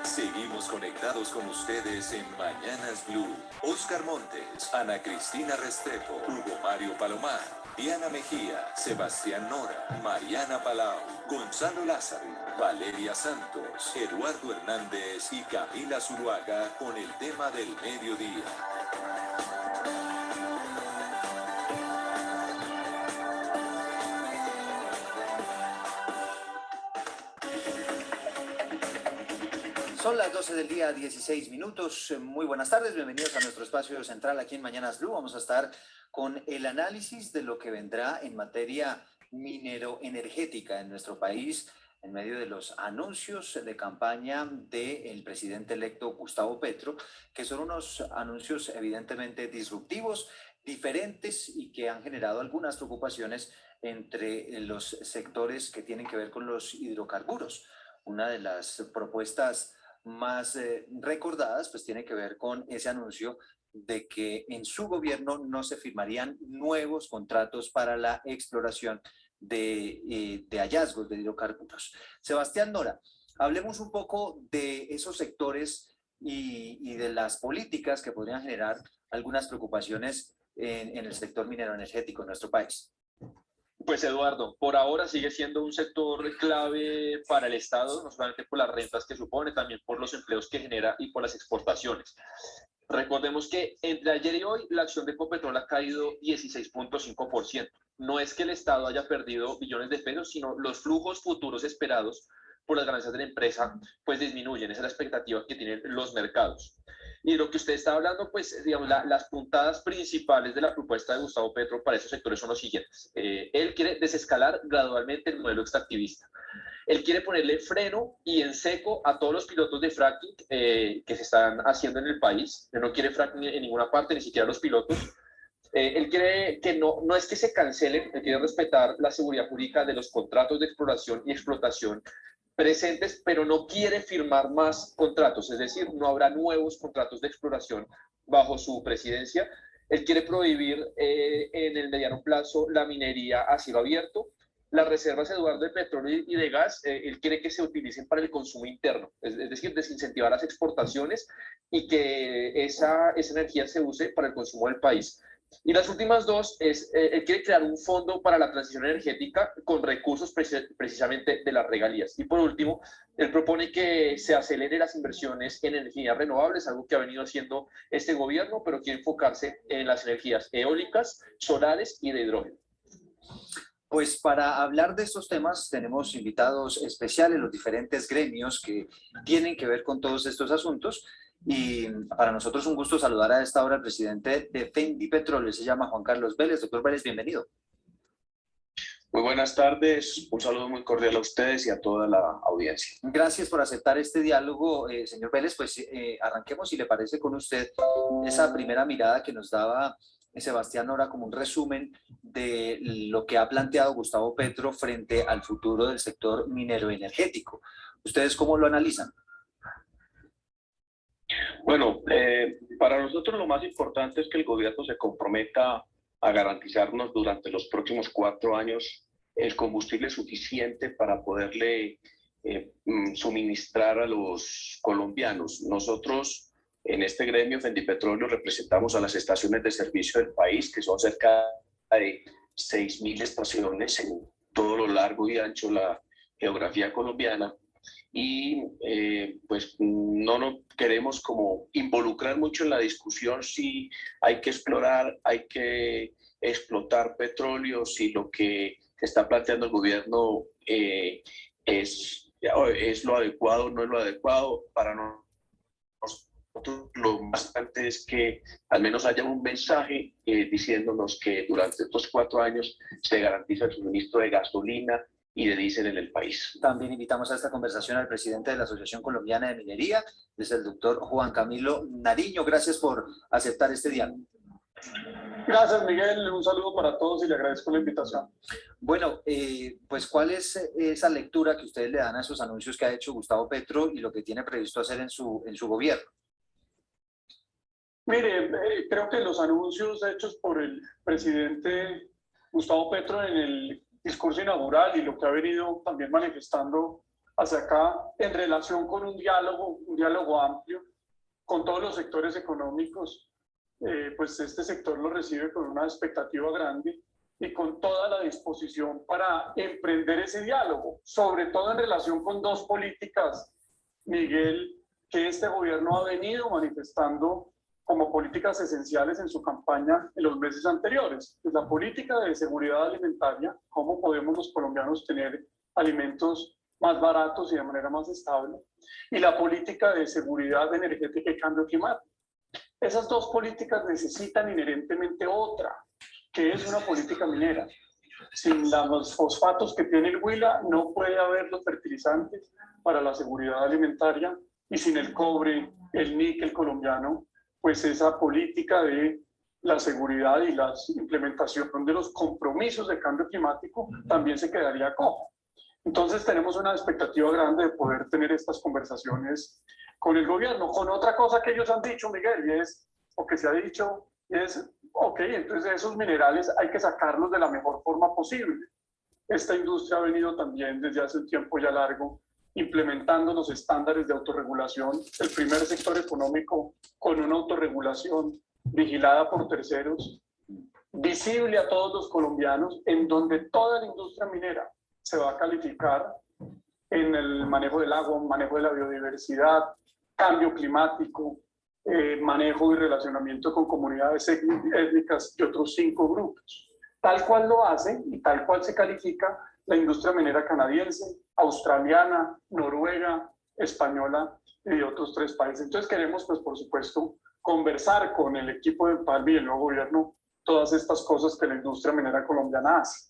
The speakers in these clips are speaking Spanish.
Seguimos conectados con ustedes en Mañanas Blue. Oscar Montes, Ana Cristina Restrepo, Hugo Mario Palomar, Diana Mejía, Sebastián Nora, Mariana Palau, Gonzalo Lázaro, Valeria Santos, Eduardo Hernández y Camila Zuluaga con el tema del mediodía. Son las 12 del día, 16 minutos. Muy buenas tardes, bienvenidos a nuestro espacio central aquí en Mañanas Blue. Vamos a estar con el análisis de lo que vendrá en materia minero-energética en nuestro país en medio de los anuncios de campaña del presidente electo Gustavo Petro, que son unos anuncios evidentemente disruptivos, diferentes y que han generado algunas preocupaciones entre los sectores que tienen que ver con los hidrocarburos. Una de las propuestas más recordadas pues tiene que ver con ese anuncio de que en su gobierno no se firmarían nuevos contratos para la exploración de hallazgos de hidrocarburos. Sebastián Nora, hablemos un poco de esos sectores y de las políticas que podrían generar algunas preocupaciones en el sector minero energético en nuestro país. Pues Eduardo, por ahora sigue siendo un sector clave para el Estado, no solamente por las rentas que supone, también por los empleos que genera y por las exportaciones. Recordemos que entre ayer y hoy la acción de Ecopetrol ha caído 16.5%. No es que el Estado haya perdido billones de pesos, sino los flujos futuros esperados por las ganancias de la empresa pues disminuyen. Esa es la expectativa que tienen los mercados. Y lo que usted está hablando, pues digamos, las puntadas principales de la propuesta de Gustavo Petro para esos sectores son los siguientes. Él quiere desescalar gradualmente el modelo extractivista. Él quiere ponerle freno y en seco a todos los pilotos de fracking que se están haciendo en el país. Él no quiere fracking en ninguna parte, ni siquiera los pilotos. Él quiere que no es que se cancelen, él quiere respetar la seguridad jurídica de los contratos de exploración y explotación presentes, pero no quiere firmar más contratos, es decir, no habrá nuevos contratos de exploración bajo su presidencia. Él quiere prohibir en el mediano plazo la minería a cielo abierto. Las reservas, Eduardo, de petróleo y de gas, él quiere que se utilicen para el consumo interno, es decir, desincentivar las exportaciones y que esa energía se use para el consumo del país. Y las últimas dos es, él quiere crear un fondo para la transición energética con recursos precisamente de las regalías. Y por último, él propone que se acelere las inversiones en energías renovables, algo que ha venido haciendo este gobierno, pero quiere enfocarse en las energías eólicas, solares y de hidrógeno. Pues para hablar de estos temas tenemos invitados especiales, los diferentes gremios que tienen que ver con todos estos asuntos. Y para nosotros un gusto saludar a esta hora al presidente de Fendipetrol, se llama Juan Carlos Vélez. Doctor Vélez, bienvenido. Muy buenas tardes, un saludo muy cordial a ustedes y a toda la audiencia. Gracias por aceptar este diálogo, señor Vélez. Pues arranquemos, si le parece, con usted esa primera mirada que nos daba Sebastián Nora como un resumen de lo que ha planteado Gustavo Petro frente al futuro del sector minero energético. ¿Ustedes cómo lo analizan? Bueno, para nosotros lo más importante es que el gobierno se comprometa a garantizarnos durante los próximos 4 años el combustible suficiente para poderle suministrar a los colombianos. Nosotros en este gremio Fendipetróleo representamos a las estaciones de servicio del país, que son cerca de 6.000 estaciones en todo lo largo y ancho geografía colombiana y pues no nos queremos como involucrar mucho en la discusión si hay que explorar, hay que explotar petróleo, si lo que está planteando el gobierno es lo adecuado o no es lo adecuado. Para nosotros lo más importante es que al menos haya un mensaje diciéndonos que durante estos 4 años se garantiza el suministro de gasolina y de diésel en el país. También invitamos a esta conversación al presidente de la Asociación Colombiana de Minería, es el doctor Juan Camilo Nariño. Gracias por aceptar este diálogo. Gracias, Miguel. Un saludo para todos y le agradezco la invitación. Bueno, pues ¿cuál es esa lectura que ustedes le dan a esos anuncios que ha hecho Gustavo Petro y lo que tiene previsto hacer en su gobierno? Mire, creo que los anuncios hechos por el presidente Gustavo Petro en el discurso inaugural y lo que ha venido también manifestando hacia acá en relación con un diálogo amplio con todos los sectores económicos, pues este sector lo recibe con una expectativa grande y con toda la disposición para emprender ese diálogo, sobre todo en relación con 2 políticas, Miguel, que este gobierno ha venido manifestando como políticas esenciales en su campaña en los meses anteriores. Pues la política de seguridad alimentaria, cómo podemos los colombianos tener alimentos más baratos y de manera más estable, y la política de seguridad energética y cambio climático. Esas 2 políticas necesitan inherentemente otra, que es una política minera. Sin los fosfatos que tiene el Huila no puede haber los fertilizantes para la seguridad alimentaria, y sin el cobre, el níquel colombiano, pues esa política de la seguridad y la implementación de los compromisos de cambio climático también se quedaría cojo. Entonces tenemos una expectativa grande de poder tener estas conversaciones con el gobierno. Con otra cosa que ellos han dicho, Miguel, y es, o que se ha dicho, es, ok, entonces esos minerales hay que sacarlos de la mejor forma posible. Esta industria ha venido también desde hace un tiempo ya largo implementando los estándares de autorregulación, el primer sector económico con una autorregulación vigilada por terceros, visible a todos los colombianos, en donde toda la industria minera se va a calificar en el manejo del agua, manejo de la biodiversidad, cambio climático, manejo y relacionamiento con comunidades étnicas y otros 5 grupos. Tal cual lo hace y tal cual se califica la industria minera canadiense, australiana, noruega, española y de otros 3 países. Entonces queremos, pues por supuesto, conversar con el equipo de Palmi y el nuevo gobierno todas estas cosas que la industria minera colombiana hace.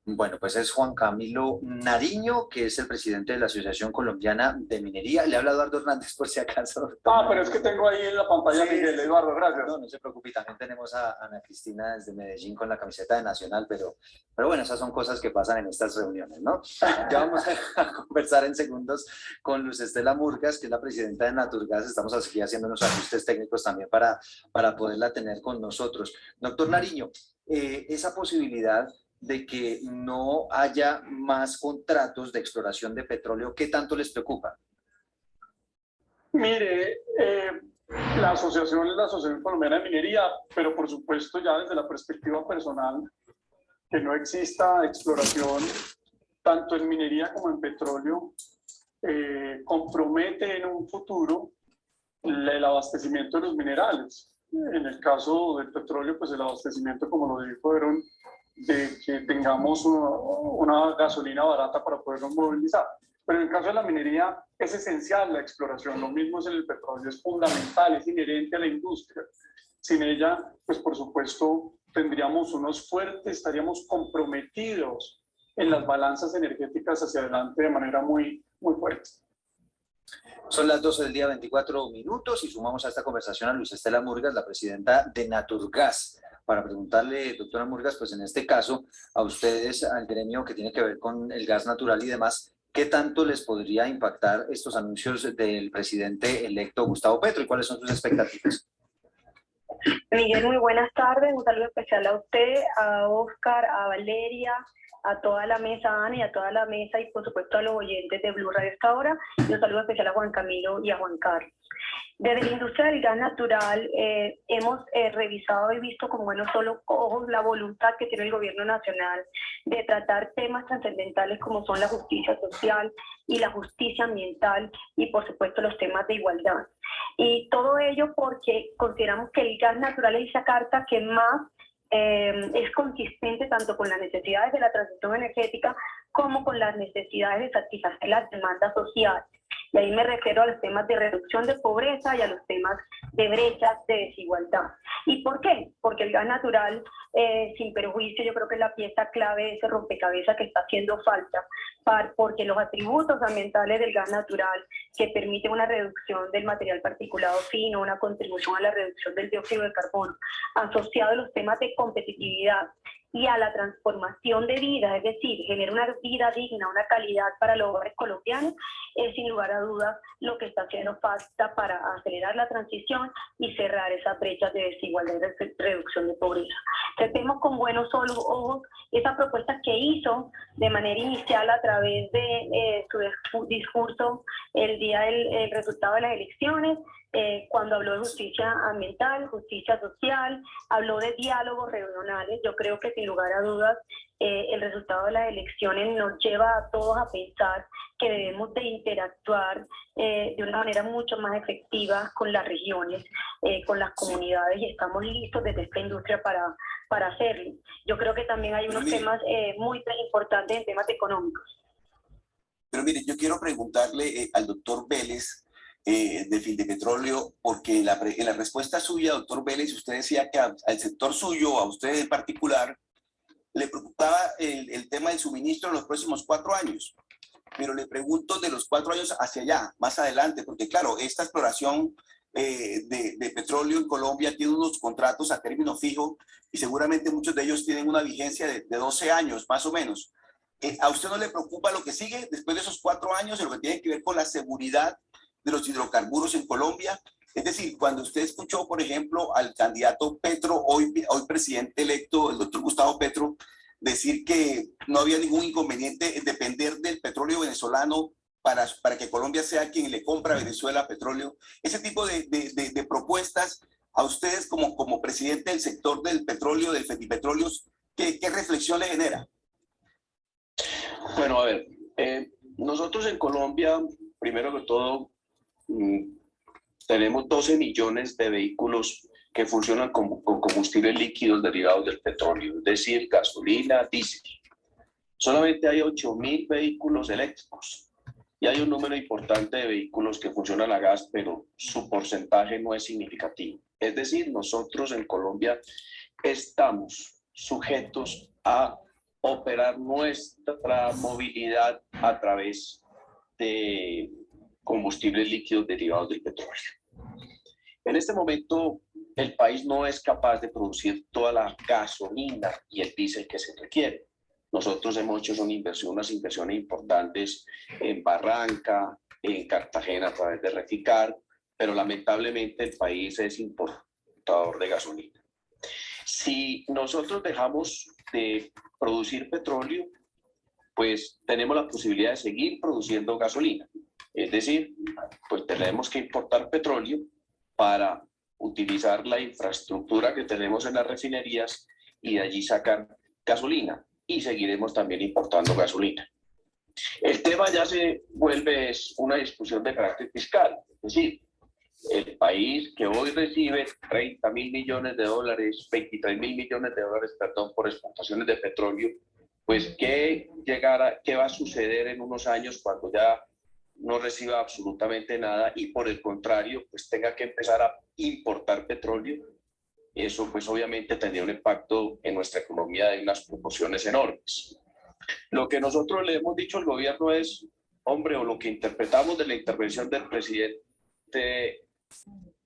Bueno, pues es Juan Camilo Nariño, que es el presidente de la Asociación Colombiana de Minería. Le habla Eduardo Hernández, por si acaso. Pero es que tengo ahí en la pantalla, sí, Miguel. Eduardo, gracias. No se preocupe, también tenemos a Ana Cristina desde Medellín con la camiseta de Nacional, pero bueno, esas son cosas que pasan en estas reuniones, ¿no? Ya vamos a conversar en segundos con Luz Estela Murgas, que es la presidenta de Naturgas. Estamos aquí haciendo unos ajustes técnicos también para poderla tener con nosotros. Doctor Nariño, esa posibilidad de que no haya más contratos de exploración de petróleo, ¿qué tanto les preocupa? Mire, la asociación es la Asociación Colombiana de Minería, pero por supuesto ya desde la perspectiva personal, que no exista exploración tanto en minería como en petróleo, compromete en un futuro el abastecimiento de los minerales. En el caso del petróleo, pues el abastecimiento, como lo dijeron, de que tengamos una gasolina barata para podernos movilizar. Pero en el caso de la minería es esencial la exploración, lo mismo es en el petróleo, es fundamental, es inherente a la industria. Sin ella, pues por supuesto, tendríamos unos fuertes, estaríamos comprometidos en las balanzas energéticas hacia adelante de manera muy, muy fuerte. Son las 12 del día, 24 minutos, y sumamos a esta conversación a Luz Estela Murgas, la presidenta de Naturgas, para preguntarle, doctora Murgas, pues en este caso, a ustedes, al gremio que tiene que ver con el gas natural y demás, ¿qué tanto les podría impactar estos anuncios del presidente electo Gustavo Petro y cuáles son sus expectativas? Miguel, muy buenas tardes, un saludo especial a usted, a Oscar, a Valeria, a toda la mesa, Ana, y a toda la mesa, y por supuesto a los oyentes de Blue Radio esta hora, y un saludo especial a Juan Camilo y a Juan Carlos. Desde la industria del gas natural hemos revisado y visto con buenos ojos la voluntad que tiene el gobierno nacional de tratar temas trascendentales como son la justicia social y la justicia ambiental y por supuesto los temas de igualdad. Y todo ello porque consideramos que el gas natural es esa carta que más es consistente tanto con las necesidades de la transición energética como con las necesidades de satisfacer las demandas sociales. Y ahí me refiero a los temas de reducción de pobreza y a los temas de brechas de desigualdad. ¿Y por qué? Porque el gas natural, sin perjuicio, yo creo que es la pieza clave de ese rompecabezas que está haciendo falta, porque los atributos ambientales del gas natural, que permiten una reducción del material particulado fino, una contribución a la reducción del dióxido de carbono, asociado a los temas de competitividad y a la transformación de vida, es decir, generar una vida digna, una calidad para los hogares colombianos, es sin lugar a dudas lo que está haciendo falta para acelerar la transición y cerrar esas brechas de desigualdad y de reducción de pobreza. Entonces vemos con buenos ojos esas propuestas que hizo de manera inicial a través de su discurso el día del resultado de las elecciones, cuando habló de justicia ambiental, justicia social, habló de diálogos regionales. Yo creo que sin lugar a dudas el resultado de las elecciones nos lleva a todos a pensar que debemos de interactuar de una manera mucho más efectiva con las regiones, con las comunidades, y estamos listos desde esta industria para hacerlo. Yo creo que también hay unos temas muy importantes en temas económicos. Pero mire, yo quiero preguntarle al doctor Vélez de Findepetróleo, porque en la respuesta suya, doctor Vélez, usted decía que al sector suyo, a usted en particular, le preocupaba el tema del suministro en los próximos 4 años. Pero le pregunto de los 4 años hacia allá, más adelante, porque claro, esta exploración de petróleo en Colombia tiene unos contratos a término fijo y seguramente muchos de ellos tienen una vigencia de 12 años, más o menos. ¿A usted no le preocupa lo que sigue después de esos 4 años, en lo que tiene que ver con la seguridad de los hidrocarburos en Colombia? Es decir, cuando usted escuchó, por ejemplo, al candidato Petro, hoy presidente electo, el doctor Gustavo Petro, decir que no había ningún inconveniente en depender del petróleo venezolano para que Colombia sea quien le compra a Venezuela petróleo. Ese tipo de propuestas, a ustedes como presidente del sector del petróleo, del Fendipetróleos, ¿qué reflexión le genera? Bueno, a ver, nosotros en Colombia, primero que todo, tenemos 12 millones de vehículos que funcionan con combustibles líquidos derivados del petróleo, es decir, gasolina, diésel. Solamente hay 8.000 vehículos eléctricos y hay un número importante de vehículos que funcionan a gas, pero su porcentaje no es significativo. Es decir, nosotros en Colombia estamos sujetos a operar nuestra movilidad a través de combustibles líquidos derivados del petróleo. En este momento, el país no es capaz de producir toda la gasolina y el diésel que se requiere. Nosotros hemos hecho unas inversiones importantes en Barranca, en Cartagena a través de Reficar, pero lamentablemente el país es importador de gasolina. Si nosotros dejamos de producir petróleo, pues tenemos la posibilidad de seguir produciendo gasolina. Es decir, pues tenemos que importar petróleo para utilizar la infraestructura que tenemos en las refinerías y de allí sacar gasolina. Y seguiremos también importando gasolina. El tema ya se vuelve una discusión de carácter fiscal. Es decir, el país que hoy recibe 30.000 millones de dólares, 23.000 millones de dólares, perdón, por exportaciones de petróleo, pues ¿qué va a suceder en unos años cuando ya no reciba absolutamente nada y por el contrario, pues tenga que empezar a importar petróleo? Eso pues obviamente tendría un impacto en nuestra economía de unas proporciones enormes. Lo que nosotros le hemos dicho al gobierno es, hombre, o lo que interpretamos de la intervención del presidente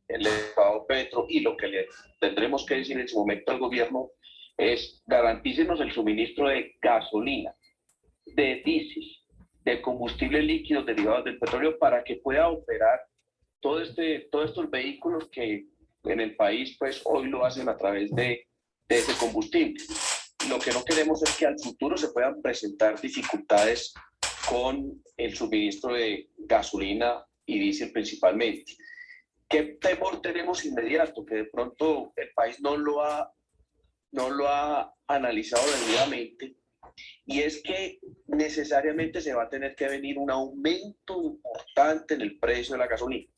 el Gustavo Petro y lo que le tendremos que decir en su momento al gobierno es garantícenos el suministro de gasolina, de diésel, de combustibles líquidos derivados del petróleo para que pueda operar todos estos vehículos que en el país pues hoy lo hacen a través de ese combustible. Lo que no queremos es que al futuro se puedan presentar dificultades con el suministro de gasolina y diésel principalmente. ¿qué temor tenemos inmediato? Que de pronto el país no lo ha analizado debidamente, y es que necesariamente se va a tener que venir un aumento importante en el precio de la gasolina.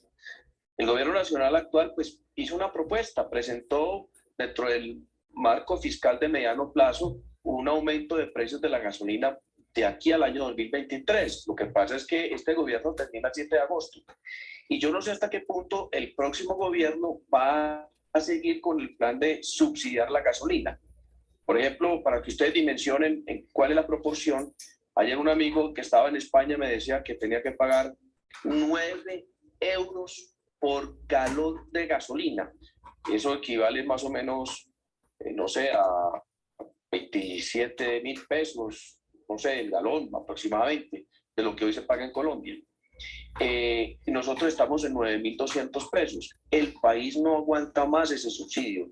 El gobierno nacional actual pues hizo una propuesta, presentó dentro del marco fiscal de mediano plazo un aumento de precios de la gasolina de aquí al año 2023. Lo que pasa es que este gobierno termina el 7 de agosto y yo no sé hasta qué punto el próximo gobierno va a seguir con el plan de subsidiar la gasolina. Por ejemplo, para que ustedes dimensionen en cuál es la proporción, ayer un amigo que estaba en España me decía que tenía que pagar 9 euros por galón de gasolina. Eso equivale más o menos, no sé, a 27.000 pesos, no sé, el galón aproximadamente, de lo que hoy se paga en Colombia. Nosotros estamos en 9.200 pesos. El país no aguanta más ese subsidio.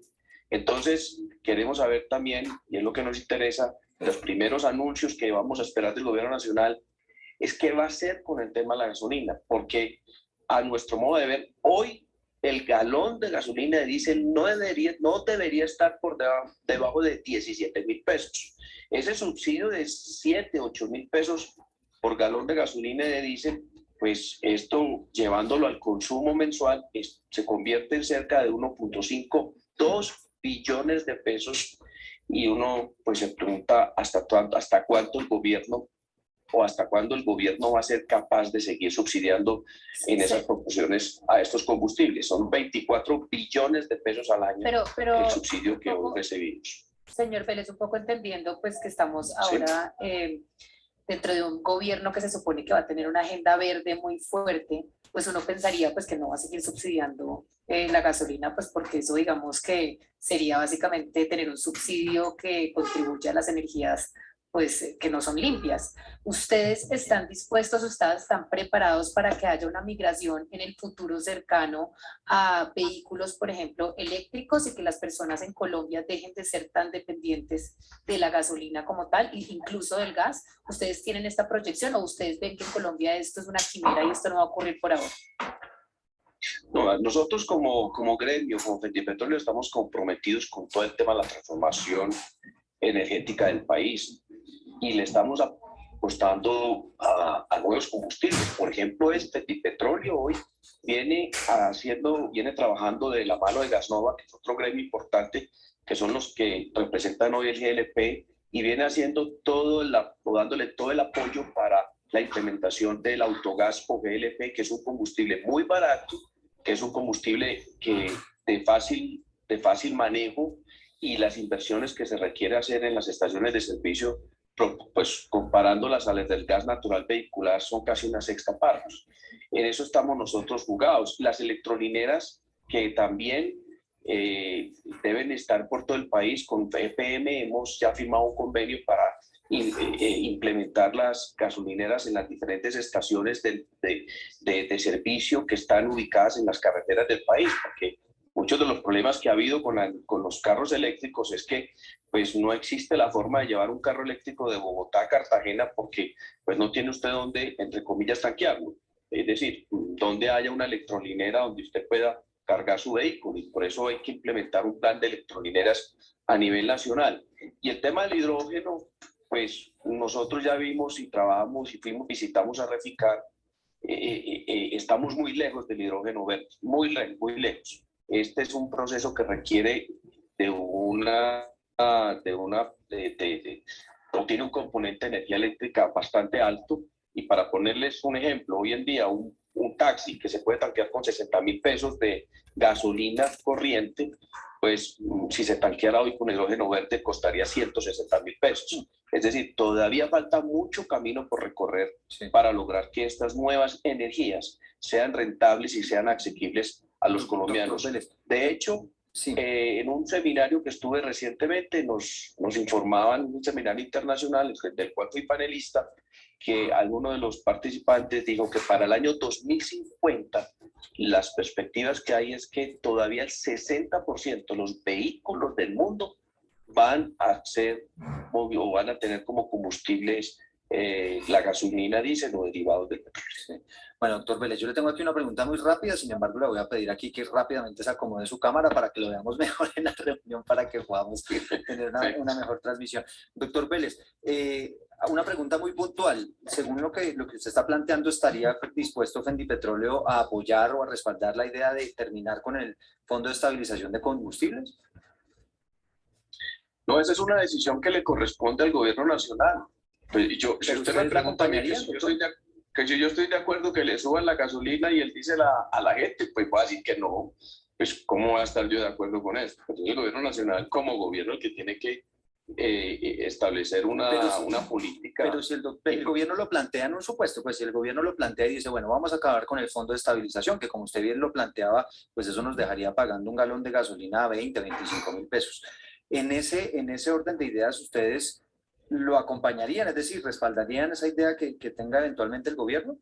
Entonces, queremos saber también, y es lo que nos interesa, los primeros anuncios que vamos a esperar del gobierno nacional, es qué va a hacer con el tema de la gasolina, porque a nuestro modo de ver, hoy el galón de gasolina de diésel no debería estar por debajo de 17.000 pesos. Ese subsidio de 7, 8.000 pesos por galón de gasolina de diésel, pues esto llevándolo al consumo mensual se convierte en cerca de 1.5, 2 billones de pesos, y uno pues se pregunta hasta cuánto el gobierno o hasta cuándo el gobierno va a ser capaz de seguir subsidiando en esas proporciones a estos combustibles. Son 24 billones de pesos al año el subsidio que hoy recibimos. Señor Vélez, un poco entendiendo pues que estamos ahora dentro de un gobierno que se supone que va a tener una agenda verde muy fuerte, pues uno pensaría pues que no va a seguir subsidiando la gasolina, pues porque eso digamos que sería básicamente tener un subsidio que contribuya a las energías pues que no son limpias. ¿Ustedes están dispuestos, ustedes están preparados para que haya una migración en el futuro cercano a vehículos, por ejemplo, eléctricos, y que las personas en Colombia dejen de ser tan dependientes de la gasolina como tal, e incluso del gas? ¿Ustedes tienen esta proyección o ustedes ven que en Colombia esto es una quimera y esto no va a ocurrir por ahora? No, nosotros como gremio, como Fendipetróleo, estamos comprometidos con todo el tema de la transformación energética del país y le estamos apostando a nuevos combustibles. Por ejemplo, Fendipetróleo hoy viene trabajando de la mano de Gasnova, que es otro gremio importante, que son los que representan hoy el GLP, y viene haciendo dándole todo el apoyo para la implementación del autogás o GLP, que es un combustible muy barato, que es un combustible de fácil manejo, y las inversiones que se requiere hacer en las estaciones de servicio, pues comparándolas a las del gas natural vehicular, son casi una sexta parte. En eso estamos nosotros jugados. Las electrolineras, que también deben estar por todo el país, con EPM hemos ya firmado un convenio para implementar las gasolineras en las diferentes estaciones de servicio que están ubicadas en las carreteras del país, porque muchos de los problemas que ha habido con los carros eléctricos es que pues no existe la forma de llevar un carro eléctrico de Bogotá a Cartagena, porque pues no tiene usted dónde, entre comillas, tanquearlo. Es decir, donde haya una electrolinera donde usted pueda cargar su vehículo, y por eso hay que implementar un plan de electrolineras a nivel nacional. Y el tema del hidrógeno, pues nosotros ya vimos y trabajamos y visitamos a Reficar. Estamos muy lejos del hidrógeno verde, muy lejos. Este es un proceso que requiere tiene un componente de energía eléctrica bastante alto. Y para ponerles un ejemplo, hoy en día un taxi que se puede tanquear con 60.000 pesos de gasolina corriente, pues si se tanqueara hoy con hidrógeno verde costaría 160.000 pesos. Es decir, todavía falta mucho camino por recorrer para lograr que estas nuevas energías sean rentables y sean asequibles a los colombianos. De hecho, en un seminario que estuve recientemente nos informaban, un seminario internacional del cual fui panelista, que alguno de los participantes dijo que para el año 2050 las perspectivas que hay es que todavía el 60% de los vehículos del mundo van a tener como combustibles la gasolina diésel o derivados del petróleo. Sí. Bueno, doctor Vélez, yo le tengo aquí una pregunta muy rápida, sin embargo le voy a pedir aquí que rápidamente se acomode su cámara para que lo veamos mejor en la reunión, para que podamos tener una mejor transmisión. Doctor Vélez, una pregunta muy puntual. Según lo que usted está planteando, ¿estaría dispuesto Fendipetróleo a apoyar o a respaldar la idea de terminar con el Fondo de Estabilización de Combustibles? No, esa es una decisión que le corresponde al gobierno nacional. Pues si usted me pregunta a mí que si yo estoy de acuerdo que le suban la gasolina y él dice a la gente, pues voy a decir que no. Pues ¿cómo voy a estar yo de acuerdo con eso? Entonces el gobierno nacional como gobierno el que tiene que establecer una política. Pero si el gobierno lo plantea en un supuesto, pues si el gobierno lo plantea y dice, bueno, vamos a acabar con el fondo de estabilización, que como usted bien lo planteaba, pues eso nos dejaría pagando un galón de gasolina a 20, 25 mil pesos. En ese orden de ideas, ¿ustedes lo acompañarían? Es decir, ¿respaldarían esa idea que tenga eventualmente el gobierno?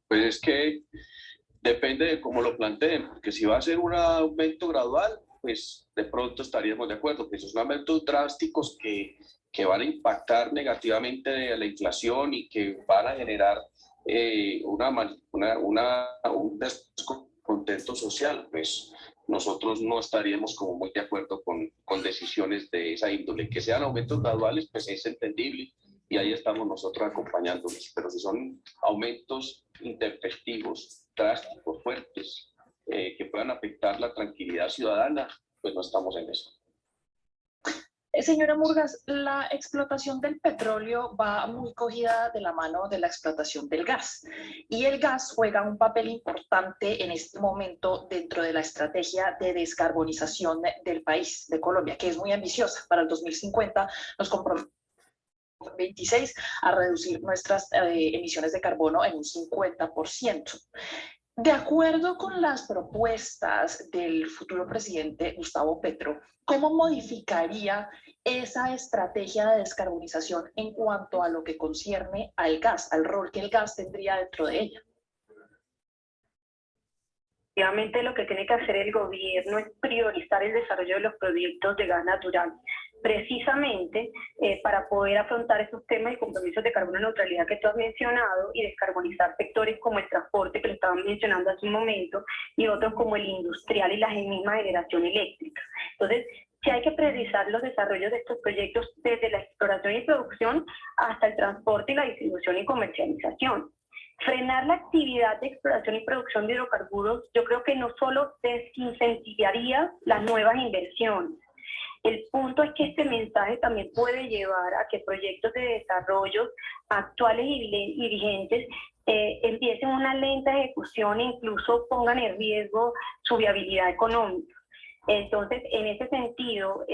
Pues es que depende de cómo lo planteen, porque si va a ser un aumento gradual, pues de pronto estaríamos de acuerdo, que esos son aumentos drásticos que van a impactar negativamente a la inflación y que van a generar un descontento social, pues nosotros no estaríamos como muy de acuerdo con decisiones de esa índole. Que sean aumentos graduales, pues es entendible y ahí estamos nosotros acompañándolos, pero si son aumentos intempestivos, drásticos, fuertes, que puedan afectar la tranquilidad ciudadana, pues no estamos en eso. Señora Murgas, la explotación del petróleo va muy cogida de la mano de la explotación del gas, y el gas juega un papel importante en este momento dentro de la estrategia de descarbonización del país, de Colombia, que es muy ambiciosa. Para el 2050 nos comprometemos 26 a reducir nuestras emisiones de carbono en un 50%. De acuerdo con las propuestas del futuro presidente Gustavo Petro, ¿cómo modificaría esa estrategia de descarbonización en cuanto a lo que concierne al gas, al rol que el gas tendría dentro de ella? Efectivamente, lo que tiene que hacer el gobierno es priorizar el desarrollo de los proyectos de gas natural, precisamente para poder afrontar esos temas y compromisos de carbono neutralidad que tú has mencionado y descarbonizar sectores como el transporte, que lo estaban mencionando hace un momento, y otros como el industrial y la misma generación eléctrica. Entonces, sí hay que priorizar los desarrollos de estos proyectos desde la exploración y producción hasta el transporte y la distribución y comercialización. Frenar la actividad de exploración y producción de hidrocarburos, yo creo que no solo desincentivaría las nuevas inversiones. El punto es que este mensaje también puede llevar a que proyectos de desarrollo actuales y vigentes empiecen una lenta ejecución e incluso pongan en riesgo su viabilidad económica. Entonces, en ese sentido,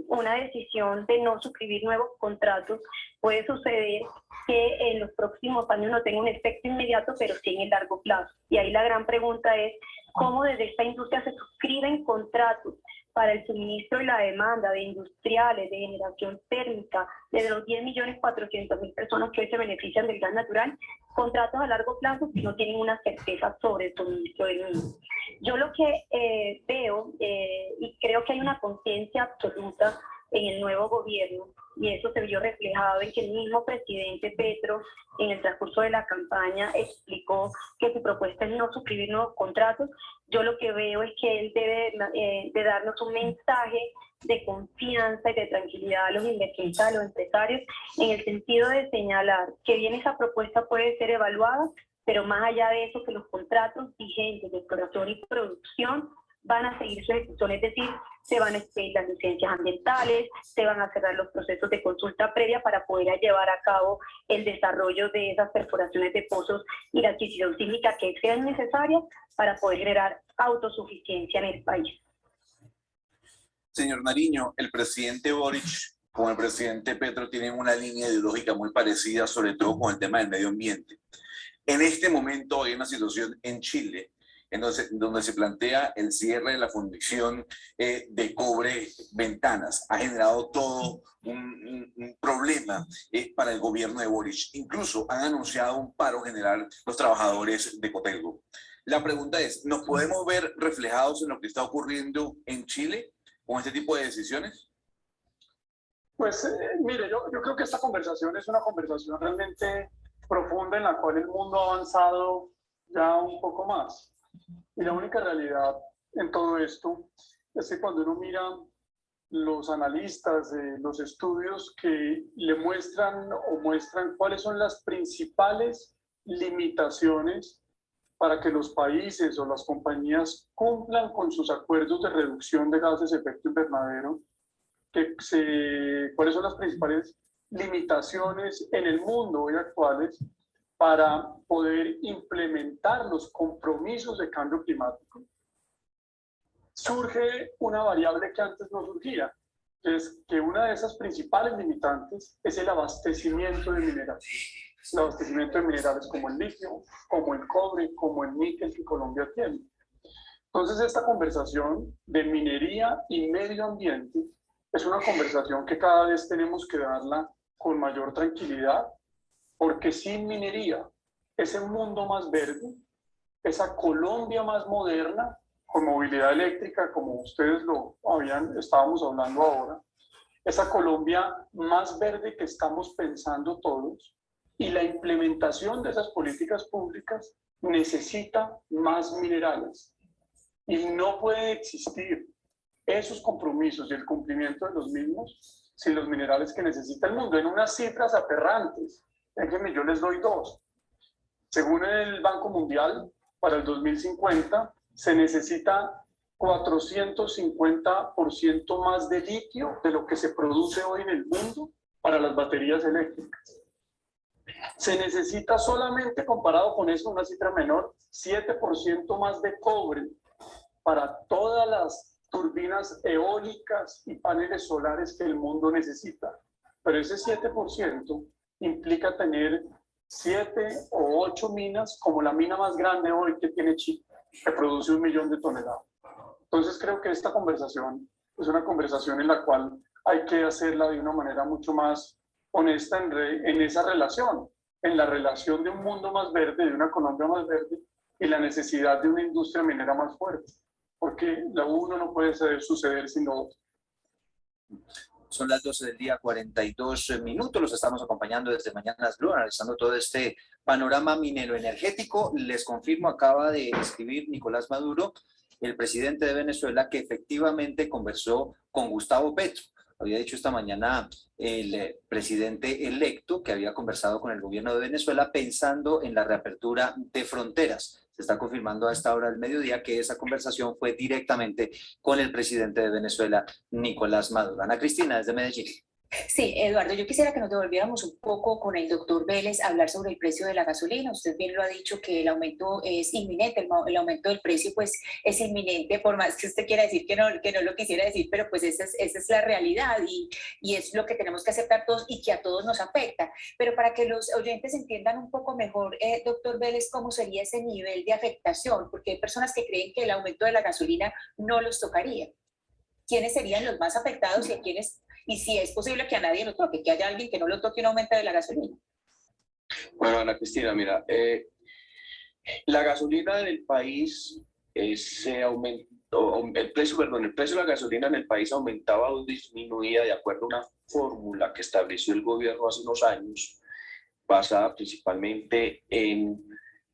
una decisión de no suscribir nuevos contratos puede suceder que en los próximos años no tenga un efecto inmediato, pero sí en el largo plazo. Y ahí la gran pregunta es, ¿cómo desde esta industria se suscriben contratos para el suministro y la demanda de industriales, de generación térmica, de los 10.400.000 personas que hoy se benefician del gas natural, contratos a largo plazo si no tienen una certeza sobre el suministro del mismo? Yo lo que veo, y creo que hay una conciencia absoluta en el nuevo gobierno, y eso se vio reflejado en que el mismo presidente Petro en el transcurso de la campaña explicó que su propuesta es no suscribir nuevos contratos. Yo lo que veo es que él debe de darnos un mensaje de confianza y de tranquilidad a los inversionistas, a los empresarios, en el sentido de señalar que bien esa propuesta puede ser evaluada, pero más allá de eso, que los contratos vigentes de exploración y producción van a seguir su ejecución, es decir, se van a expedir las licencias ambientales, se van a cerrar los procesos de consulta previa para poder llevar a cabo el desarrollo de esas perforaciones de pozos y la adquisición sísmica que sean necesarias para poder generar autosuficiencia en el país. Señor Nariño, el presidente Boric con el presidente Petro tienen una línea ideológica muy parecida, sobre todo con el tema del medio ambiente. En este momento hay una situación en Chile donde se plantea el cierre de la fundición de cobre Ventanas. Ha generado todo un problema para el gobierno de Boric. Incluso han anunciado un paro general los trabajadores de Cotelgo. La pregunta es, ¿nos podemos ver reflejados en lo que está ocurriendo en Chile con este tipo de decisiones? Pues mire, yo creo que esta conversación es una conversación realmente profunda en la cual el mundo ha avanzado ya un poco más. Y la única realidad en todo esto es que cuando uno mira los analistas de los estudios que le muestran cuáles son las principales limitaciones para que los países o las compañías cumplan con sus acuerdos de reducción de gases de efecto invernadero, cuáles son las principales limitaciones en el mundo hoy actuales para poder implementar los compromisos de cambio climático. Surge una variable que antes no surgía, que es que una de esas principales limitantes es el abastecimiento de minerales. El abastecimiento de minerales como el litio, como el cobre, como el níquel que Colombia tiene. Entonces, esta conversación de minería y medio ambiente es una conversación que cada vez tenemos que darla con mayor tranquilidad, porque sin minería, ese mundo más verde, esa Colombia más moderna, con movilidad eléctrica, como ustedes estábamos hablando ahora, esa Colombia más verde que estamos pensando todos, y la implementación de esas políticas públicas necesita más minerales. Y no puede existir esos compromisos y el cumplimiento de los mismos sin los minerales que necesita el mundo, en unas cifras aberrantes. Déjenme, yo les doy dos. Según el Banco Mundial, para el 2050 se necesita 450% más de litio de lo que se produce hoy en el mundo para las baterías eléctricas. Se necesita solamente, comparado con eso, una cifra menor, 7% más de cobre para todas las turbinas eólicas y paneles solares que el mundo necesita. Pero ese 7% implica tener 7 o 8 minas, como la mina más grande hoy que tiene Chile, que produce 1 millón de toneladas. Entonces creo que esta conversación es una conversación en la cual hay que hacerla de una manera mucho más honesta en esa relación, en la relación de un mundo más verde, de una Colombia más verde, y la necesidad de una industria minera más fuerte, porque lo uno no puede suceder sin lo otro. Son las 12 del día, 42 minutos. Los estamos acompañando desde Mañanas Blue, analizando todo este panorama minero energético. Les confirmo, acaba de escribir Nicolás Maduro, el presidente de Venezuela, que efectivamente conversó con Gustavo Petro. Había dicho esta mañana el presidente electo que había conversado con el gobierno de Venezuela pensando en la reapertura de fronteras. Se está confirmando a esta hora del mediodía que esa conversación fue directamente con el presidente de Venezuela, Nicolás Maduro. Ana Cristina, desde Medellín. Sí, Eduardo, yo quisiera que nos devolviéramos un poco con el doctor Vélez a hablar sobre el precio de la gasolina. Usted bien lo ha dicho que el aumento es inminente, el aumento del precio pues es inminente, por más que usted quiera decir que no lo quisiera decir, pero pues esa es la realidad y es lo que tenemos que aceptar todos y que a todos nos afecta. Pero para que los oyentes entiendan un poco mejor, doctor Vélez, cómo sería ese nivel de afectación, porque hay personas que creen que el aumento de la gasolina no los tocaría. ¿Quiénes serían los más afectados y a quiénes? Y si es posible que a nadie lo toque, que haya alguien que no lo toque un aumento de la gasolina. Bueno, Ana Cristina, mira, la gasolina en el país se aumentó, el precio de la gasolina en el país aumentaba o disminuía de acuerdo a una fórmula que estableció el gobierno hace unos años, basada principalmente en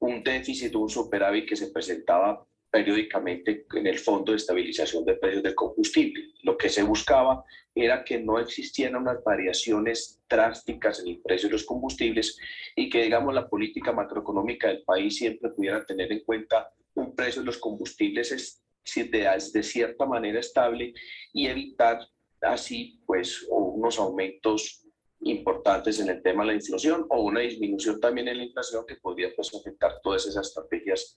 un déficit o un superávit que se presentaba periódicamente en el Fondo de Estabilización de Precios del Combustible. Lo que se buscaba era que no existieran unas variaciones drásticas en el precio de los combustibles y que, digamos, la política macroeconómica del país siempre pudiera tener en cuenta un precio de los combustibles de cierta manera estable y evitar así pues unos aumentos importantes en el tema de la inflación o una disminución también en la inflación que podría pues afectar todas esas estrategias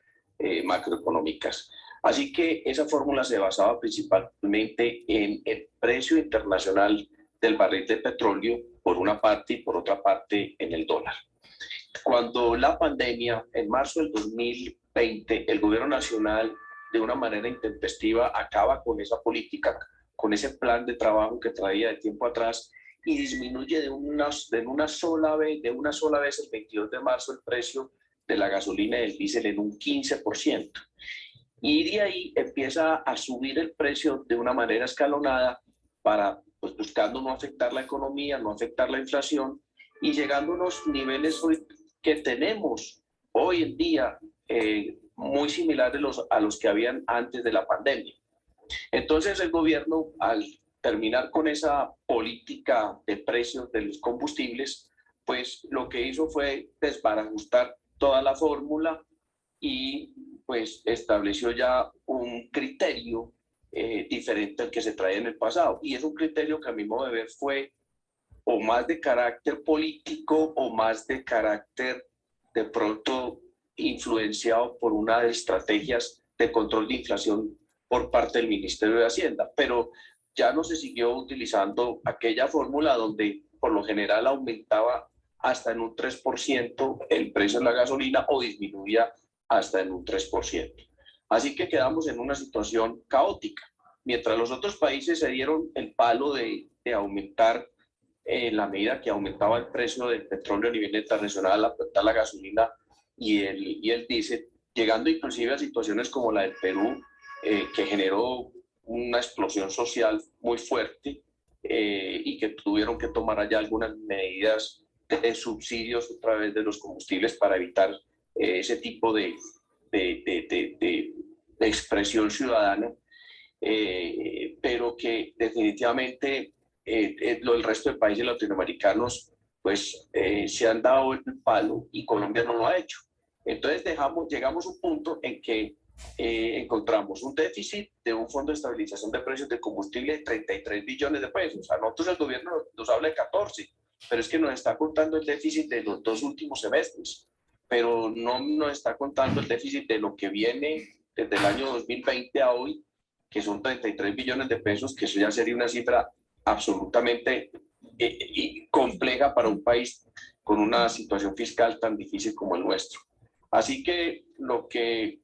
macroeconómicas. Así que esa fórmula se basaba principalmente en el precio internacional del barril de petróleo por una parte y por otra parte en el dólar. Cuando la pandemia, en marzo del 2020, el gobierno nacional de una manera intempestiva acaba con esa política, con ese plan de trabajo que traía de tiempo atrás y disminuye de una sola vez el 22 de marzo el precio de la gasolina y del diésel en un 15%. Y de ahí empieza a subir el precio de una manera escalonada para pues buscando no afectar la economía, no afectar la inflación y llegando a unos niveles que tenemos hoy en día muy similares a los que habían antes de la pandemia. Entonces el gobierno, al terminar con esa política de precios de los combustibles, pues lo que hizo fue desbarajustar toda la fórmula y pues estableció ya un criterio diferente al que se traía en el pasado. Y es un criterio que a mi modo de ver fue o más de carácter político o más de carácter de pronto influenciado por una de estrategias de control de inflación por parte del Ministerio de Hacienda, pero ya no se siguió utilizando aquella fórmula donde por lo general aumentaba hasta en un 3% el precio de la gasolina o disminuía hasta en un 3%. Así que quedamos en una situación caótica. Mientras los otros países se dieron el palo de aumentar en la medida que aumentaba el precio del petróleo a nivel internacional, aumentar la gasolina y el diésel, llegando inclusive a situaciones como la del Perú, que generó una explosión social muy fuerte y que tuvieron que tomar allá algunas medidas de subsidios a través de los combustibles para evitar ese tipo de expresión ciudadana, pero que definitivamente el resto de países latinoamericanos pues se han dado el palo y Colombia no lo ha hecho. Entonces llegamos a un punto en que encontramos un déficit de un fondo de estabilización de precios de combustible de 33 billones de pesos. A nosotros el gobierno nos habla de 14, pero es que nos está contando el déficit de los 2 últimos semestres, pero no nos está contando el déficit de lo que viene desde el año 2020 a hoy, que son 33 billones de pesos, que eso ya sería una cifra absolutamente compleja para un país con una situación fiscal tan difícil como el nuestro. Así que lo que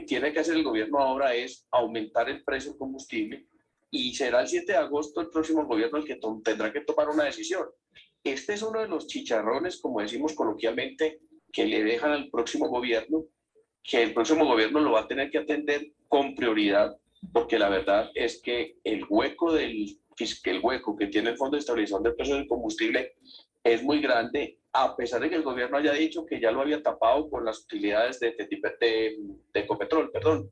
tiene que hacer el gobierno ahora es aumentar el precio del combustible y será el 7 de agosto el próximo gobierno el que tendrá que tomar una decisión. Este es uno de los chicharrones, como decimos coloquialmente, que le dejan al próximo gobierno, que el próximo gobierno lo va a tener que atender con prioridad, porque la verdad es que el hueco que tiene el Fondo de Estabilización de Precios del Combustible es muy grande, a pesar de que el gobierno haya dicho que ya lo había tapado con las utilidades de Ecopetrol, perdón,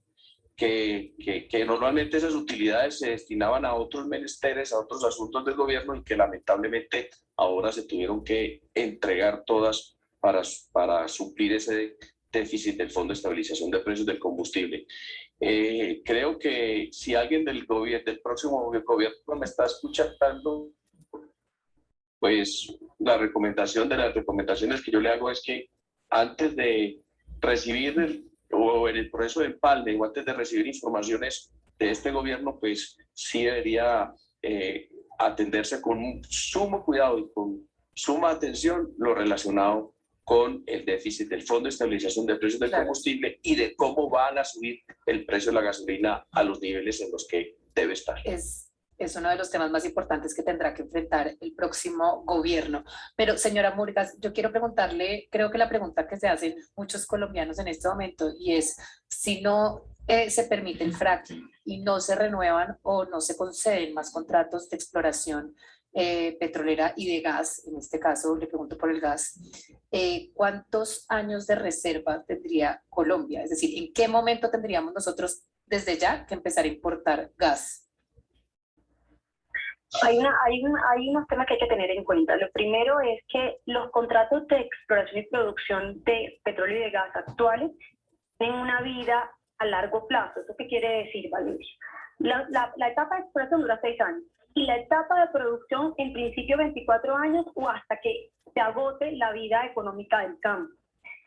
que normalmente esas utilidades se destinaban a otros menesteres, a otros asuntos del gobierno y que lamentablemente ahora se tuvieron que entregar todas para suplir ese déficit del Fondo de Estabilización de Precios del Combustible. Creo que si alguien del próximo gobierno me está escuchando, pues la recomendación de las recomendaciones que yo le hago es que antes de recibir o en el proceso de empalme o antes de recibir informaciones de este gobierno, pues sí debería atenderse con sumo cuidado y con suma atención lo relacionado con el déficit del Fondo de Estabilización de Precios del Combustible y de cómo van a subir el precio de la gasolina a los niveles en los que debe estar. Es uno de los temas más importantes que tendrá que enfrentar el próximo gobierno. Pero, señora Murgas, yo quiero preguntarle, creo que la pregunta que se hacen muchos colombianos en este momento, y es, si no se permite el fracking y no se renuevan o no se conceden más contratos de exploración petrolera y de gas, en este caso le pregunto por el gas, ¿cuántos años de reserva tendría Colombia? Es decir, ¿en qué momento tendríamos nosotros desde ya que empezar a importar gas? Hay unos temas que hay que tener en cuenta. Lo primero es que los contratos de exploración y producción de petróleo y de gas actuales tienen una vida a largo plazo. ¿Eso qué quiere decir, Valeria? La etapa de exploración dura 6 años y la etapa de producción en principio 24 años o hasta que se agote la vida económica del campo.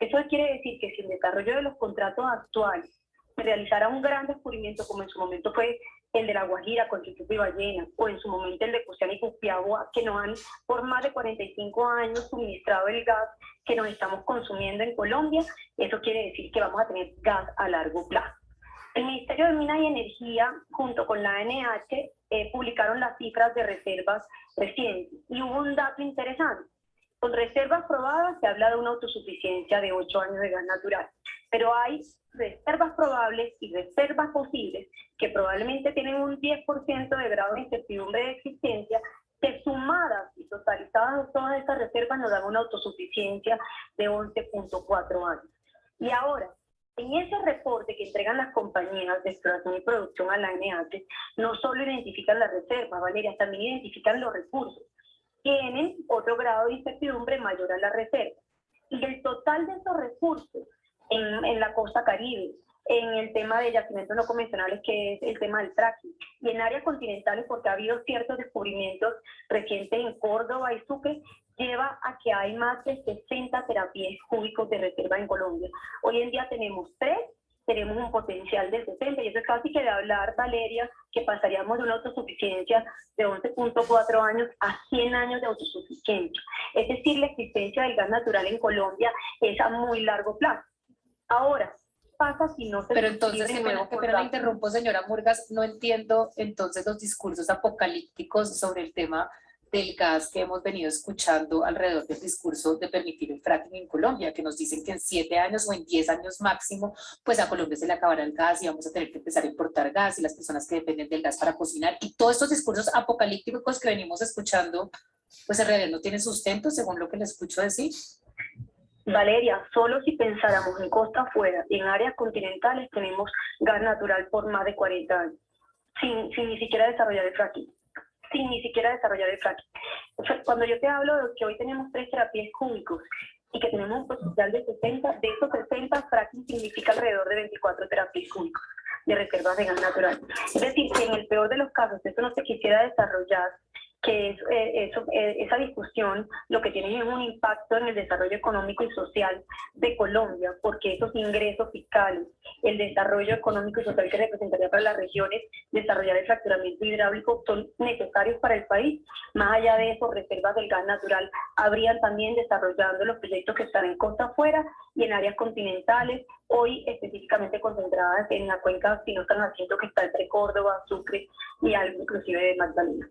Eso quiere decir que si el desarrollo de los contratos actuales se realizara un gran descubrimiento, como en su momento fue el de La Guajira con Chuchuco y Ballena, o en su momento el de Cusiana y Cupiagua, que nos han por más de 45 años suministrado el gas que nos estamos consumiendo en Colombia, eso quiere decir que vamos a tener gas a largo plazo. El Ministerio de Minas y Energía, junto con la ANH, publicaron las cifras de reservas recientes, y hubo un dato interesante. Con reservas probadas se habla de una autosuficiencia de 8 años de gas natural, pero hay reservas probables y reservas posibles, que probablemente tienen un 10% de grado de incertidumbre de existencia, que sumadas y totalizadas todas estas reservas nos dan una autosuficiencia de 11.4 años. Y ahora, en ese reporte que entregan las compañías de exploración y producción a la ANH, no solo identifican las reservas, Valeria, también identifican los recursos. Tienen otro grado de incertidumbre mayor a la reserva. Y el total de esos recursos en la costa Caribe, en el tema de yacimientos no convencionales, que es el tema del fracking, y en áreas continentales, porque ha habido ciertos descubrimientos recientes en Córdoba y Sucre, lleva a que hay más de 60 terapias cúbicos de reserva en Colombia. Hoy en día tenemos 3, tenemos un potencial de 60, y eso es casi que de hablar, Valeria, que pasaríamos de una autosuficiencia de 11.4 años a 100 años de autosuficiencia. Es decir, la existencia del gas natural en Colombia es a muy largo plazo. Ahora, pasa si no se... Pero entonces, qué pena la interrumpo, señora Murgas, no entiendo entonces los discursos apocalípticos sobre el tema del gas que hemos venido escuchando alrededor del discurso de permitir el fracking en Colombia, que nos dicen que en 7 años o en 10 años máximo, pues a Colombia se le acabará el gas y vamos a tener que empezar a importar gas, y las personas que dependen del gas para cocinar, y todos estos discursos apocalípticos que venimos escuchando, pues en realidad no tienen sustento, según lo que le escucho decir. Valeria, solo si pensáramos en costa afuera, en áreas continentales, tenemos gas natural por más de 40 años, sin ni siquiera desarrollar el fracking. Cuando yo te hablo de que hoy tenemos 3 terapias cúbicos y que tenemos un potencial de 60, de esos 60, fracking significa alrededor de 24 terapias cúbicos de reservas de gas natural. Es decir, que en el peor de los casos esto no se quisiera desarrollar, que esa discusión lo que tiene es un impacto en el desarrollo económico y social de Colombia, porque esos ingresos fiscales, el desarrollo económico y social que representaría para las regiones, desarrollar el fracturamiento hidráulico, son necesarios para el país. Más allá de eso, reservas del gas natural habrían también desarrollando los proyectos que están en costa afuera y en áreas continentales, hoy específicamente concentradas en la cuenca Sino-San-Jacinto, que está entre Córdoba, Sucre y algo inclusive de Magdalena.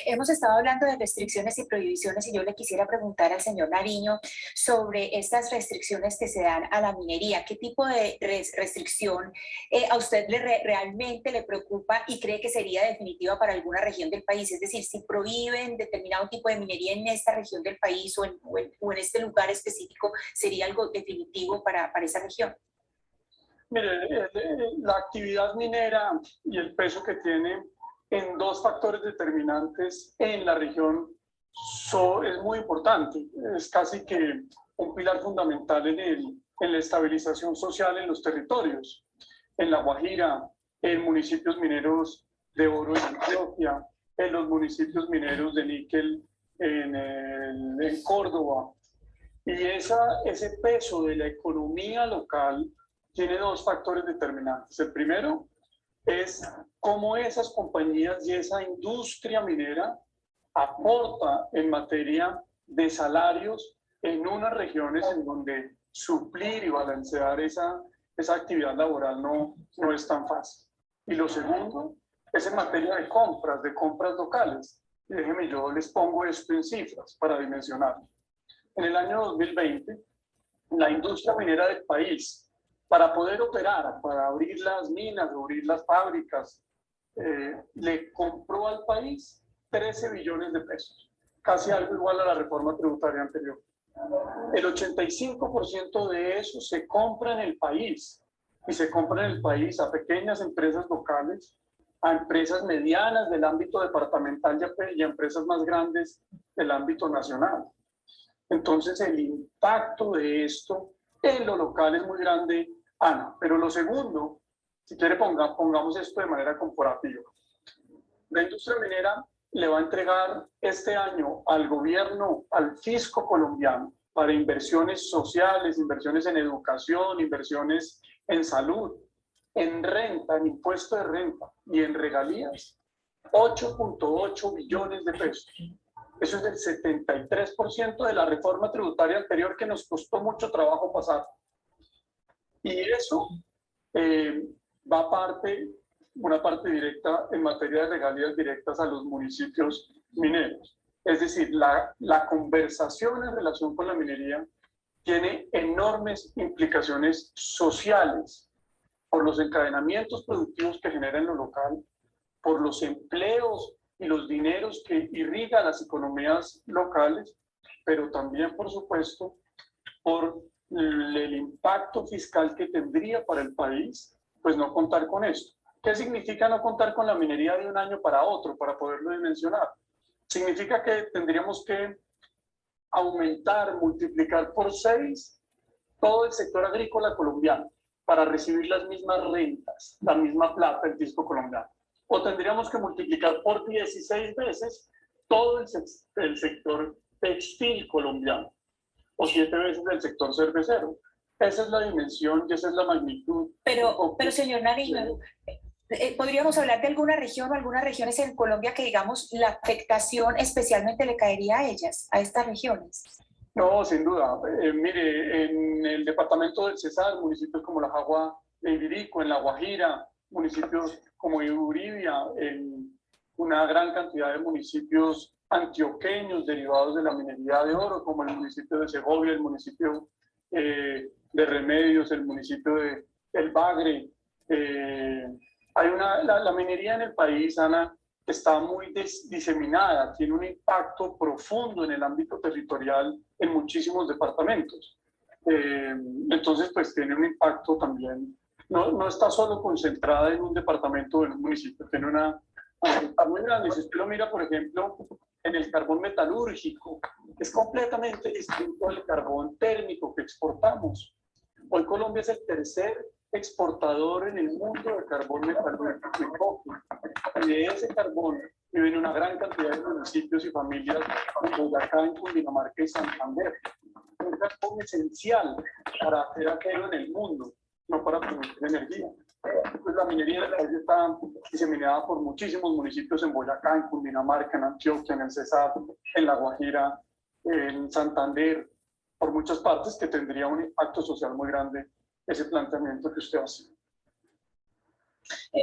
Hemos estado hablando de restricciones y prohibiciones, y yo le quisiera preguntar al señor Nariño sobre estas restricciones que se dan a la minería. ¿Qué tipo de restricción a usted realmente le preocupa y cree que sería definitiva para alguna región del país? Es decir, si prohíben determinado tipo de minería en esta región del país o en este lugar específico, ¿sería algo definitivo para esa región? Mire, la actividad minera y el peso que tiene en 2 factores determinantes en la región es muy importante. Es casi que un pilar fundamental en la estabilización social en los territorios. En La Guajira, en municipios mineros de oro en Antioquia, en los municipios mineros de níquel en Córdoba. Y ese peso de la economía local tiene 2 factores determinantes. El primero es cómo esas compañías y esa industria minera aporta en materia de salarios en unas regiones en donde suplir y balancear esa actividad laboral no es tan fácil. Y lo segundo es en materia de compras locales. Y déjenme, yo les pongo esto en cifras para dimensionarlo. En el año 2020, la industria minera del país, para poder operar, para abrir las minas, abrir las fábricas, le compró al país 13 billones de pesos, casi algo igual a la reforma tributaria anterior. El 85% de eso se compra en el país, y se compra en el país a pequeñas empresas locales, a empresas medianas del ámbito departamental y a empresas más grandes del ámbito nacional. Entonces el impacto de esto en lo local es muy grande, Ana. Pero lo segundo, si quiere pongamos esto de manera comparativa. La industria minera le va a entregar este año al gobierno, al fisco colombiano, para inversiones sociales, inversiones en educación, inversiones en salud, en renta, en impuesto de renta y en regalías, 8.8 billones de pesos. Eso es del 73% de la reforma tributaria anterior, que nos costó mucho trabajo pasar. Y eso va una parte directa en materia de regalías directas a los municipios mineros. Es decir, la conversación en relación con la minería tiene enormes implicaciones sociales por los encadenamientos productivos que genera en lo local, por los empleos y los dineros que irriga las economías locales, pero también, por supuesto, por el impacto fiscal que tendría para el país, pues no contar con esto. ¿Qué significa no contar con la minería de un año para otro, para poderlo dimensionar? Significa que tendríamos que aumentar, multiplicar por 6 todo el sector agrícola colombiano para recibir las mismas rentas, la misma plata del fisco colombiano. O tendríamos que multiplicar por 16 veces todo el sector textil colombiano, o 7 veces el sector cervecero. Esa es la dimensión y esa es la magnitud. Pero señor Nariño, ¿podríamos hablar de alguna región o algunas regiones en Colombia que, digamos, la afectación especialmente le caería a ellas, a estas regiones? No, sin duda. Mire, en el departamento del Cesar, municipios como La Jagua de Ibirico, en La Guajira, municipios como Uribia, en una gran cantidad de municipios antioqueños derivados de la minería de oro, como el municipio de Segovia, el municipio de Remedios, el municipio de El Bagre. La minería en el país, Ana, está muy diseminada, tiene un impacto profundo en el ámbito territorial en muchísimos departamentos. Entonces, pues tiene un impacto también, no está solo concentrada en un departamento o en un municipio, tiene una muy grande. Si usted lo mira, por ejemplo, en el carbón metalúrgico, es completamente distinto al carbón térmico que exportamos. Hoy Colombia es el tercer exportador en el mundo de carbón metalúrgico y de ese carbón viven una gran cantidad de municipios y familias en Boyacá, en Cundinamarca y Santander. Un carbón esencial para hacer acero en el mundo, no para producir energía. Pues la minería del país está diseminada por muchísimos municipios en Boyacá, en Cundinamarca, en Antioquia, en el Cesar, en La Guajira, en Santander, por muchas partes, que tendría un impacto social muy grande ese planteamiento que usted hace.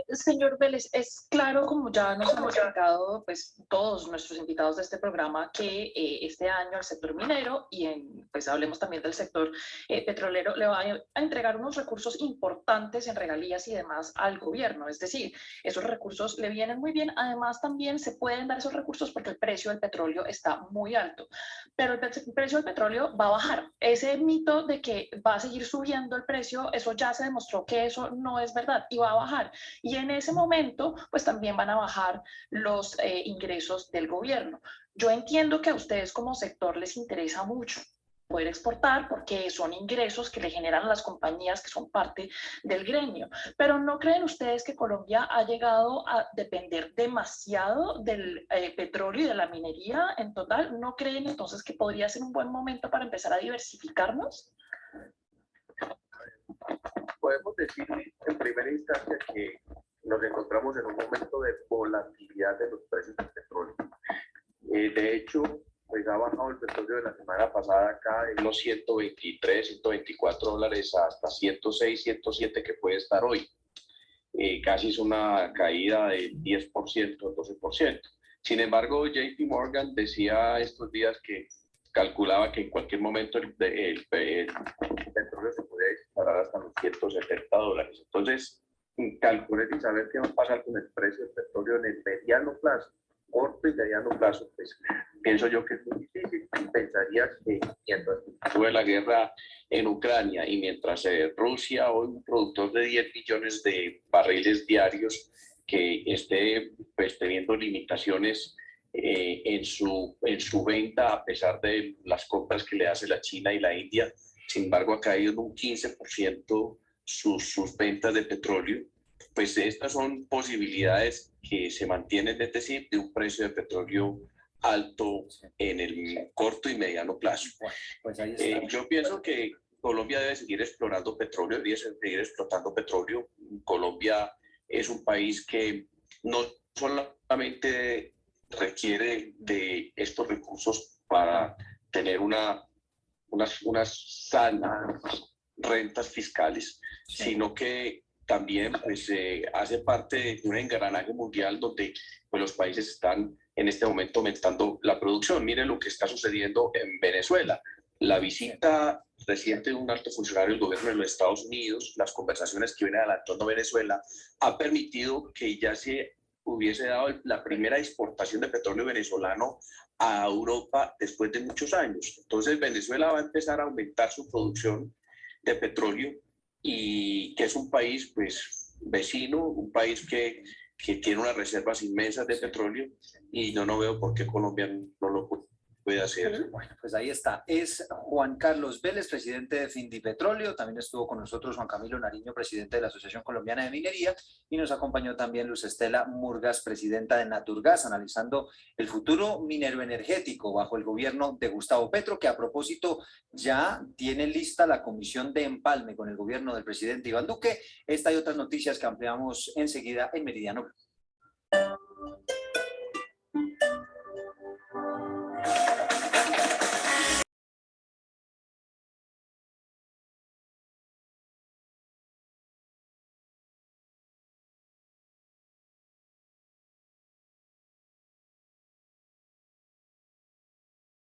Señor Vélez, es claro, como ya nos hemos explicado, pues todos nuestros invitados de este programa, que este año el sector minero y pues hablemos también del sector petrolero le va a entregar unos recursos importantes en regalías y demás al gobierno. Es decir, esos recursos le vienen muy bien. Además, también se pueden dar esos recursos porque el precio del petróleo está muy alto. Pero el precio del petróleo va a bajar. Ese mito de que va a seguir subiendo el precio, eso ya se demostró que eso no es verdad y va a bajar. Y en ese momento, pues también van a bajar los ingresos del gobierno. Yo entiendo que a ustedes como sector les interesa mucho poder exportar porque son ingresos que le generan a las compañías que son parte del gremio. Pero ¿no creen ustedes que Colombia ha llegado a depender demasiado del petróleo y de la minería en total? ¿No creen entonces que podría ser un buen momento para empezar a diversificarnos? Podemos decir en primera instancia que nos encontramos en un momento de volatilidad de los precios del petróleo. De hecho, pues ha bajado el petróleo de la semana pasada acá en los 123, 124 dólares hasta 106, 107 que puede estar hoy. Casi es una caída del 10%, 12%. Sin embargo, JP Morgan decía estos días que calculaba que en cualquier momento el petróleo se podía disparar hasta los 170 dólares. Entonces, calcular y saber qué va a pasar con el precio del petróleo en el mediano plazo, corto y mediano plazo, pues pienso yo que es muy difícil. Pensaría que mientras sube la guerra en Ucrania y mientras Rusia, hoy un productor de 10 millones de barriles diarios, que esté pues, teniendo limitaciones en su venta a pesar de las compras que le hace la China y la India. Sin embargo, ha caído en un 15% sus ventas de petróleo. Pues estas son posibilidades que se mantienen, es decir, de un precio de petróleo alto en el corto y mediano plazo. Pues ahí está. Yo pienso que Colombia debe seguir explorando petróleo, debe seguir explotando petróleo. Colombia es un país que no solamente requiere de estos recursos para tener unas sanas rentas fiscales, sino que también pues, hace parte de un engranaje mundial donde pues, los países están en este momento aumentando la producción. Miren lo que está sucediendo en Venezuela. La visita reciente de un alto funcionario del gobierno de los Estados Unidos, las conversaciones que viene adelantando Venezuela, ha permitido que ya se hubiese dado la primera exportación de petróleo venezolano a Europa después de muchos años. Entonces Venezuela va a empezar a aumentar su producción de petróleo y que es un país pues vecino, un país que tiene unas reservas inmensas de petróleo y yo no veo por qué Colombia no lo puede hacer. Bueno, pues ahí está. Es Juan Carlos Vélez, presidente de Findipetróleo. También estuvo con nosotros Juan Camilo Nariño, presidente de la Asociación Colombiana de Minería. Y nos acompañó también Luz Estela Murgas, presidenta de Naturgas, analizando el futuro minero energético bajo el gobierno de Gustavo Petro, que a propósito ya tiene lista la comisión de empalme con el gobierno del presidente Iván Duque. Esta y otras noticias que ampliamos enseguida en Meridiano Blue.